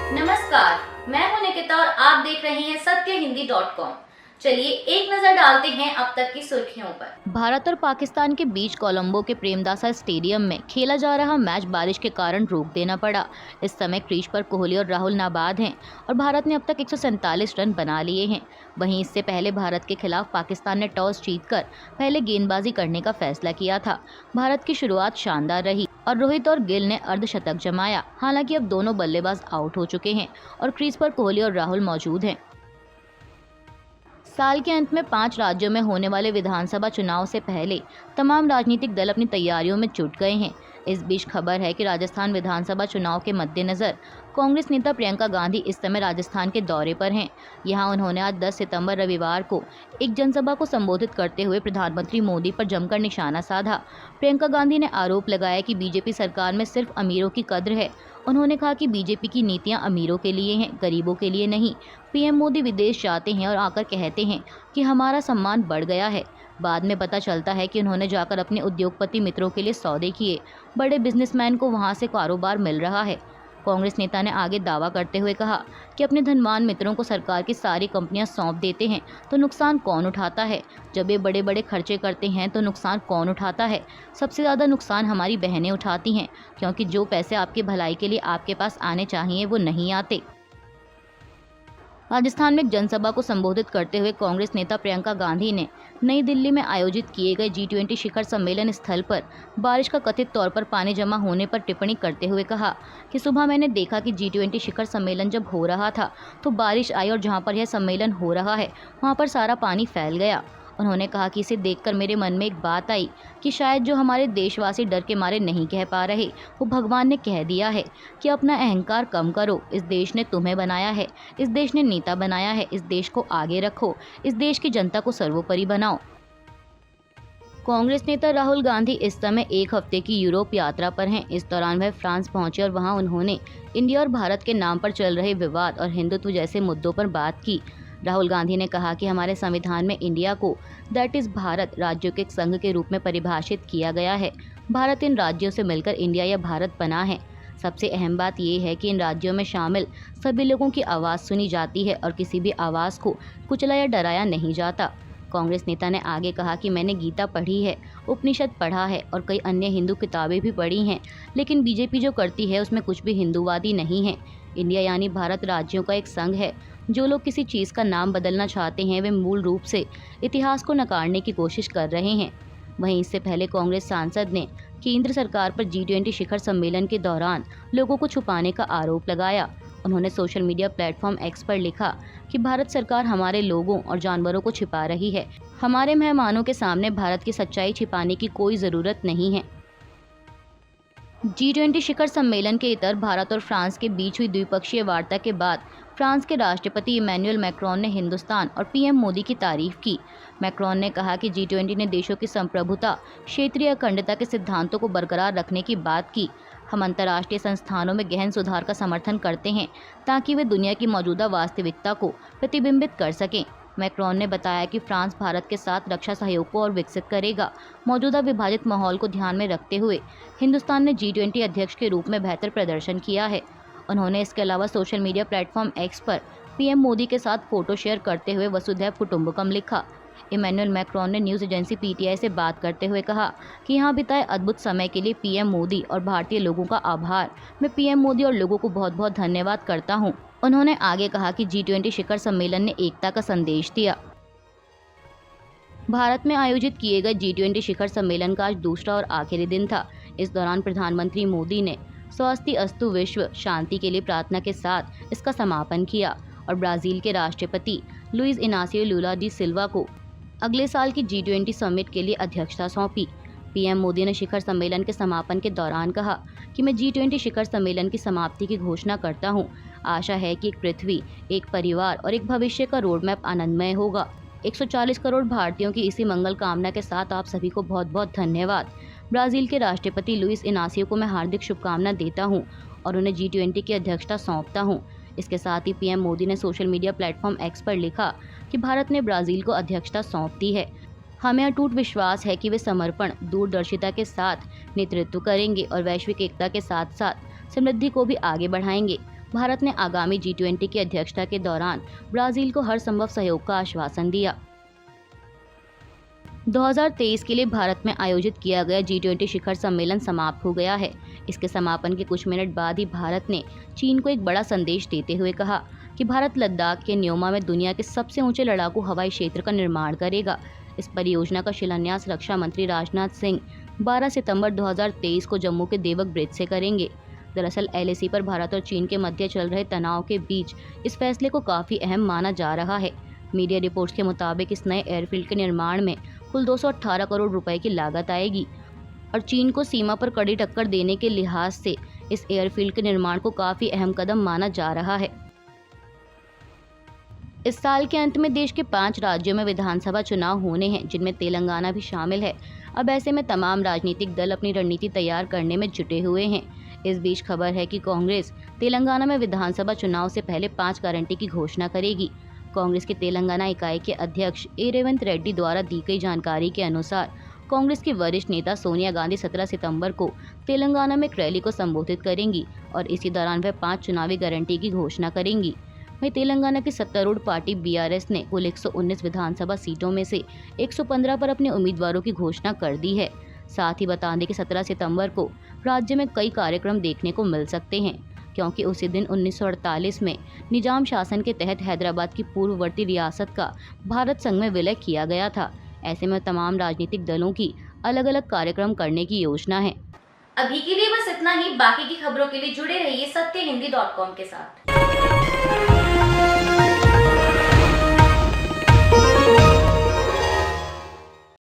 नमस्कार, मैं हूं निकिता और आप देख रहे हैं सत्यहिंदी.com। चलिए एक नजर डालते हैं अब तक की सुर्खियों पर। भारत और पाकिस्तान के बीच कोलंबो के प्रेमदासा स्टेडियम में खेला जा रहा मैच बारिश के कारण रोक देना पड़ा। इस समय क्रीज पर कोहली और राहुल नाबाद हैं और भारत ने अब तक 147 रन बना लिए हैं। वहीं इससे पहले भारत के खिलाफ पाकिस्तान ने टॉस जीतकर पहले गेंदबाजी करने का फैसला किया था। भारत की शुरुआत शानदार रही और रोहित और गिल ने अर्धशतक जमाया। हालांकि अब दोनों बल्लेबाज आउट हो चुके हैं और क्रीज पर कोहली और राहुल मौजूद हैं। साल के अंत में 5 राज्यों में होने वाले विधानसभा चुनाव से पहले तमाम राजनीतिक दल अपनी तैयारियों में जुट गए हैं। इस बीच खबर है कि राजस्थान विधानसभा चुनाव के मद्देनजर कांग्रेस नेता प्रियंका गांधी इस समय राजस्थान के दौरे पर हैं। यहां उन्होंने आज 10 सितंबर रविवार को एक जनसभा को संबोधित करते हुए प्रधानमंत्री मोदी पर जमकर निशाना साधा। प्रियंका गांधी ने आरोप लगाया कि बीजेपी सरकार में सिर्फ अमीरों की कद्र है। उन्होंने कहा कि बीजेपी की नीतियां अमीरों के लिए हैं, गरीबों के लिए नहीं। पीएम मोदी विदेश जाते हैं और आकर कहते हैं कि हमारा सम्मान बढ़ गया है। बाद में पता चलता है कि उन्होंने जाकर अपने उद्योगपति मित्रों के लिए सौदे किए। बड़े बिजनेसमैन को वहां से कारोबार मिल रहा है। कांग्रेस नेता ने आगे दावा करते हुए कहा कि अपने धनवान मित्रों को सरकार की सारी कंपनियां सौंप देते हैं तो नुकसान कौन उठाता है। जब ये बड़े बड़े खर्चे करते हैं तो नुकसान कौन उठाता है। सबसे ज़्यादा नुकसान हमारी बहनें उठाती हैं, क्योंकि जो पैसे आपकी भलाई के लिए आपके पास आने चाहिए वो नहीं आते। राजस्थान में एक जनसभा को संबोधित करते हुए कांग्रेस नेता प्रियंका गांधी ने नई दिल्ली में आयोजित किए गए G20 शिखर सम्मेलन स्थल पर बारिश का कथित तौर पर पानी जमा होने पर टिप्पणी करते हुए कहा कि सुबह मैंने देखा कि G20 शिखर सम्मेलन जब हो रहा था तो बारिश आई और जहां पर यह सम्मेलन हो रहा है वहां पर सारा पानी फैल गया। उन्होंने कहा कि इसे देखकर मेरे मन में एक बात आई कि शायद जो हमारे देशवासी डर के मारे नहीं कह पा रहे वो भगवान ने कह दिया है कि अपना अहंकार कम करो। इस देश ने तुम्हें बनाया है, इस देश ने नेता बनाया है, इस देश को आगे रखो, इस देश की जनता को सर्वोपरि बनाओ। कांग्रेस नेता राहुल गांधी इस समय एक हफ्ते की यूरोप यात्रा पर हैं। इस दौरान वह फ्रांस पहुंचे और वहां उन्होंने इंडिया और भारत के नाम पर चल रहे विवाद और हिंदुत्व जैसे मुद्दों पर बात की। राहुल गांधी ने कहा कि हमारे संविधान में इंडिया को दैट इज भारत राज्यों के एक संघ के रूप में परिभाषित किया गया है। भारत इन राज्यों से मिलकर इंडिया या भारत बना है। सबसे अहम बात यह है कि इन राज्यों में शामिल सभी लोगों की आवाज़ सुनी जाती है और किसी भी आवाज़ को कुचला या डराया नहीं जाता। कांग्रेस नेता ने आगे कहा कि मैंने गीता पढ़ी है, उपनिषद पढ़ा है और कई अन्य हिंदू किताबें भी पढ़ी हैं, लेकिन बीजेपी जो करती है उसमें कुछ भी हिंदूवादी नहीं है। इंडिया यानी भारत राज्यों का एक संघ है। जो लोग किसी चीज़ का नाम बदलना चाहते हैं वे मूल रूप से इतिहास को नकारने की कोशिश कर रहे हैं। वहीं इससे पहले कांग्रेस सांसद ने केंद्र सरकार पर G20 शिखर सम्मेलन के दौरान लोगों को छुपाने का आरोप लगाया। उन्होंने सोशल मीडिया प्लेटफॉर्म X पर लिखा कि भारत सरकार हमारे लोगों और जानवरों को छिपा रही है। हमारे मेहमानों के सामने भारत की सच्चाई छिपाने की कोई ज़रूरत नहीं है। G20 शिखर सम्मेलन के इतर भारत और फ्रांस के बीच हुई द्विपक्षीय वार्ता के बाद फ्रांस के राष्ट्रपति इमैनुअल मैक्रोन ने हिंदुस्तान और पीएम मोदी की तारीफ की। मैक्रोन ने कहा कि G20 ने देशों की संप्रभुता, क्षेत्रीय अखंडता के सिद्धांतों को बरकरार रखने की बात की। हम अंतर्राष्ट्रीय संस्थानों में गहन सुधार का समर्थन करते हैं ताकि वे दुनिया की मौजूदा वास्तविकता को प्रतिबिंबित कर सकें। मैक्रोन ने बताया कि फ्रांस भारत के साथ रक्षा सहयोग को और विकसित करेगा। मौजूदा विभाजित माहौल को ध्यान में रखते हुए हिंदुस्तान ने G20 अध्यक्ष के रूप में बेहतर प्रदर्शन किया है। उन्होंने इसके अलावा सोशल मीडिया प्लेटफॉर्म X पर पीएम मोदी के साथ फोटो शेयर करते हुए वसुधैव कुटुंबकम लिखा। इमैनुअल मैक्रोन ने न्यूज़ एजेंसी PTI से बात करते हुए कहा कि यहाँ बिताए अद्भुत समय के लिए पीएम मोदी और भारतीय लोगों का आभार। मैं पीएम मोदी और लोगों को बहुत बहुत धन्यवाद करता हूँ। उन्होंने आगे कहा कि G20 शिखर सम्मेलन ने एकता का संदेश दिया। भारत में आयोजित किए गए G20 शिखर सम्मेलन का आज दूसरा और आखिरी दिन था। इस दौरान प्रधानमंत्री मोदी ने स्वस्ति अस्तु विश्व शांति के लिए प्रार्थना के साथ इसका समापन किया और ब्राज़ील के राष्ट्रपति लुइस इनासियो लुला डी सिल्वा को अगले साल की G20 समिट के लिए अध्यक्षता सौंपी। पीएम मोदी ने शिखर सम्मेलन के समापन के दौरान कहा कि मैं G20 शिखर सम्मेलन की समाप्ति की घोषणा करता हूं। आशा है कि एक पृथ्वी, एक परिवार और एक भविष्य का रोडमैप आनंदमय होगा। 140 करोड़ भारतीयों की इसी मंगल कामना के साथ आप सभी को बहुत बहुत धन्यवाद। ब्राज़ील के राष्ट्रपति लुइस इनासियो को मैं हार्दिक शुभकामना देता हूँ और उन्हें G20 की अध्यक्षता सौंपता हूँ। इसके साथ ही पीएम मोदी ने सोशल मीडिया प्लेटफॉर्म X पर लिखा कि भारत ने ब्राज़ील को अध्यक्षता सौंप दी है। हमें अटूट विश्वास है कि वे समर्पण, दूरदर्शिता के साथ नेतृत्व करेंगे और वैश्विक एकता के साथ साथ समृद्धि को भी आगे बढ़ाएंगे। भारत ने आगामी G20 की अध्यक्षता के दौरान ब्राजील को हर संभव सहयोग का आश्वासन दिया। 2023 के लिए भारत में आयोजित किया गया G20 शिखर सम्मेलन समाप्त हो गया है। इसके समापन के कुछ मिनट बाद ही भारत ने चीन को एक बड़ा संदेश देते हुए कहा कि भारत लद्दाख के न्योमा में दुनिया के सबसे ऊंचे लड़ाकू हवाई क्षेत्र का निर्माण करेगा। इस परियोजना का शिलान्यास रक्षा मंत्री राजनाथ सिंह 12 सितंबर 2023 को जम्मू के देवक ब्रिज से करेंगे। दरअसल LAC पर भारत और चीन के मध्य चल रहे तनाव के बीच इस फैसले को काफ़ी अहम माना जा रहा है। मीडिया रिपोर्ट्स के मुताबिक इस नए एयरफील्ड के निर्माण में कुल 218 करोड़ रुपए की लागत आएगी और चीन को सीमा पर कड़ी टक्कर देने के लिहाज से इस एयरफील्ड के निर्माण को काफ़ी अहम कदम माना जा रहा है। इस साल के अंत में देश के 5 राज्यों में विधानसभा चुनाव होने हैं, जिनमें तेलंगाना भी शामिल है। अब ऐसे में तमाम राजनीतिक दल अपनी रणनीति तैयार करने में जुटे हुए हैं। इस बीच खबर है कि कांग्रेस तेलंगाना में विधानसभा चुनाव से पहले 5 गारंटी की घोषणा करेगी। कांग्रेस के तेलंगाना इकाई के अध्यक्ष ए रेवंत रेड्डी द्वारा दी गई जानकारी के अनुसार कांग्रेस की वरिष्ठ नेता सोनिया गांधी 17 सितंबर को तेलंगाना में एक रैली को संबोधित करेंगी और इसी दौरान वह 5 चुनावी गारंटी की घोषणा करेंगी। वहीं तेलंगाना की सत्तारूढ़ पार्टी BRS ने कुल 119 विधानसभा सीटों में से 115 पर अपने उम्मीदवारों की घोषणा कर दी है। साथ ही बता दें कि 17 सितंबर को राज्य में कई कार्यक्रम देखने को मिल सकते हैं, क्योंकि उसी दिन 1948 में निजाम शासन के तहत हैदराबाद की पूर्ववर्ती रियासत का भारत संघ में विलय किया गया था। ऐसे में तमाम राजनीतिक दलों की अलग अलग कार्यक्रम करने की योजना है। अभी के लिए बस इतना ही। बाकी की खबरों के लिए जुड़े रहिए सत्यहिंदी.com के साथ।